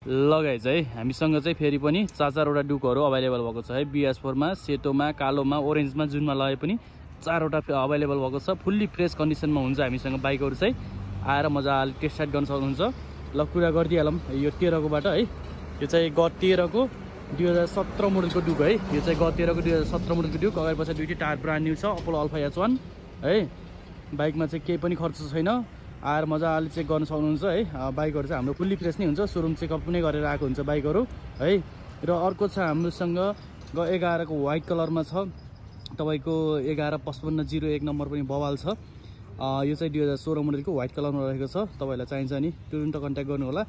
लगाइ चाहिँ हामीसँग चाहिँ फेरि पनि 4-4वटा डुकहरू अभाइलेबल भएको छ है। BS4 मा, सेतोमा, कालोमा, ओरेन्जमा, जुनमा लगे पनि 4वटा अभाइलेबल भएको छ। फुल्ली फ्रेस कन्डिसनमा हुन्छ हामीसँग बाइकहरू चाहिँ। आएर मजाले टेस्ट राइड गर्न सक्नुहुन्छ। ल कुरा गरिदिइहालौँ यो 13 को बाट है। यो चाहिँ ग 13 को 2017 मोडलको डुक है। यो चाहिँ ग 13 को 2017 मोडलको डुक। अगाडि पछि दुईटै टायर ब्रान्ड न्यू छ, अपोलो अल्फा H1 है। बाइकमा चाहिँ केही पनि खर्च छैन। आएर मजाले चेक गर्न सक्नुहुन्छ है। बाइकहरू चाहिँ हाम्रो फुल्ली फ्रेस नै हुन्छ, सोरुम चेकअप पनि गरेर आएको हुन्छ बाइकहरू है। र अर्को छ हाम्रोसँग ग 11 को व्हाइट कलरमा छ तपाईको 115501 नम्बर पनि बवाल छ। यो चाहिँ 2016 मोडलको व्हाइट कलरमा रहेको छ। तपाईहरुलाई चाहिन्छ नि तुरुन्त कन्ट्याक्ट गर्नु होला।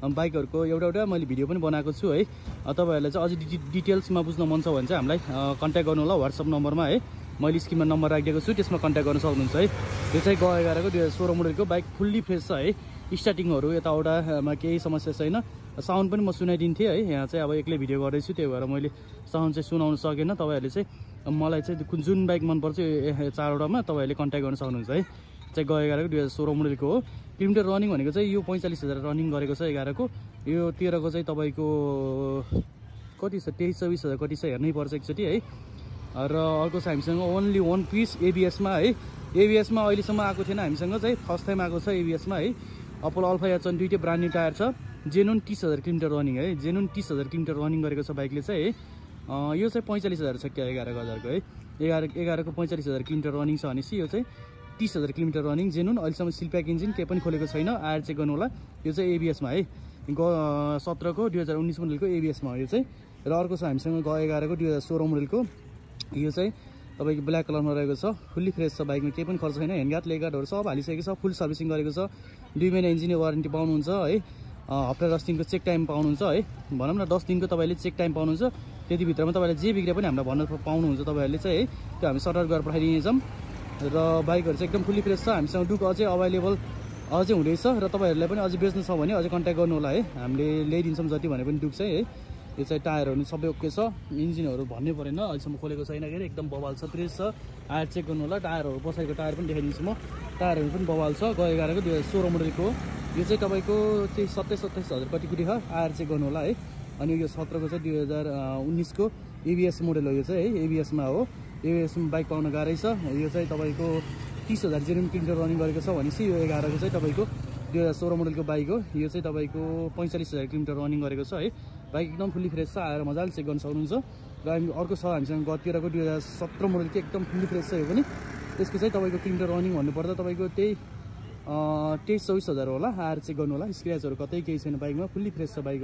बाइकहरुको एउटा मैले भिडियो पनि बनाएको छु है। तपाईहरुलाई चाहिँ अझै डिटेल्समा बुझ्न मन छ भने चाहिँ हामीलाई कन्ट्याक्ट गर्नु होला WhatsApp नम्बरमा है। मैले स्क्रिनमा नम्बर राखिदिएको छु, त्यसमा कन्ट्याक्ट गर्न सक्नुहुन्छ है। यो चाहिँ ग 11 को 2016 मोडलको बाइक फुल्ली फ्रेस छ है। स्टार्टिङहरु यताउटामा केही समस्या छैन। साउन्ड पनि म सुनाइदिन्थे है। यहाँ चाहिँ अब एक्लै भिडियो गर्दैछु, त्यही भएर मैले साउन्ड चाहिँ सुनाउन सकेन। तपाईहरुले चाहिँ मलाई चाहिँ जुन बाइक मन पर्छ यो 4वटामा तपाईहरुले कन्ट्याक्ट गर्न सक्नुहुन्छ है। चाहिँ ग 11 को 2016 मोडलको हो। किलोमिटर रनिङ भनेको चाहिँ यो 45000 रनिङ गरेको छ 11 को। यो 13 को चाहिँ तपाईको कति छ 23-24000 कति छ हेर्नै पर्छ एकचोटी है। र अर्को छ हामीसँग ओन्ली 1 पिस ABS मा है। ABS मा अहिलेसम्म आएको थिएन हामीसँग चाहिँ फर्स्ट टाइम आएको छ ABS मा है। अपोलो अल्फा H1 दुईटै ब्रान्ड न्यू टायर छ। जेनुन 30000 किलोमिटर रनिङ है। जेनुन 30000 किलोमिटर रनिङ गरेको छ बाइकले चाहिँ है। यो चाहिँ 45000 छ क्या 11000 को है। 11 को 45000 किलोमिटर रनिङ छ भनेपछि यो चाहिँ 30000 किलोमिटर रनिङ जेनुन। अहिलेसम्म सिलप्याक इन्जिन केही पनि खोलेको छैन। आएर चेक गर्नु होला। यो चाहिँ ABS मा है। ग 17 को 2019 मोडलको ABS मा हो यो चाहिँ। र अर्को छ हामीसँग ग 11 को 2016 मोडलको। यो चाहिँ तपाईको ब्ल्याक कलरमा रहेको छ। फुल्ली फ्रेस छ, बाइकमा केही पनि खर्च छैन। ह्यान्डगार्ड लेगगार्डहरु सब हालिसकेको छ। फुल सर्भिसिङ गरेको छ। 2 महिना इन्जिन वारेन्टी पाउनुहुन्छ है। हप्ता 10 दिनको चेक टाइम पाउनुहुन्छ है। भनौं न 10 दिनको तपाईले चेक टाइम पाउनुहुन्छ। त्यति भित्रमा तपाईले जे बिग्रे पनि हामीलाई भन्न पाउनुहुन्छ तपाईहरुले चाहिँ है। त्यो हामी सर्ट आउट गरेर पठाइदिनेछौं। र बाइकहरु चाहिँ एकदम फुल्ली फ्रेस छ। हामीसँग डुक अझै अवेलेबल अझै हुँदैछ। र तपाईहरुलाई पनि अझै बेच्नु छ भने अझै कन्ट्याक्ट गर्नु होला है। हामीले ल्याइदिन्छौं जति भने पनि डुक चाहिँ है। यो चाहिँ टायरहरु सबै ओके छ। इन्जिनहरु भन्नै परेन, अहिलेसम्म खोलेको छैन के एकदम बवाल छ, फ्रेस छ। आएर चेक गर्नु होला। टायरहरु पछाडिको टायर पनि देखाइदिन्छु म। टायरहरु पनि बवाल छ। ग 11 को 2016 मोडलको हो। यो चाहिँ तपाईको 27-28000 कति कुटी छ। आएर चेक गर्नु होला है। अनि यो 17 को चाहिँ 2019 को ABS मोडल हो यो चाहिँ है। ABS मा हो। ABS मा बाइक पाउन गाह्रै छ। यो चाहिँ तपाईको 30000 जेनुन किलोमिटर रनिङ गरेको छ भनेपछि यो 11 को चाहिँ तपाईको 2016 मोडलको बाइक हो। यो चाहिँ तपाईको 45000 किलोमिटर रनिङ गरेको छ है। बाइक एकदम फुल्ली फ्रेस छ। आएर मजाले चेक गर्न सक्नुहुन्छ। र अर्को छ हामीसँग ग 13 को 2017 मोडलको एकदम फुल्ली फ्रेस छ यो पनि। त्यसको चाहिँ तपाईको किलोमिटर रनिङ भन्नुपर्दा तपाईको त्यही 23-24000 होला। आएर चेक गर्नु होला। स्क्रैचहरु कतै केही छैन बाइकमा, फुल्ली फ्रेस छ बाइक।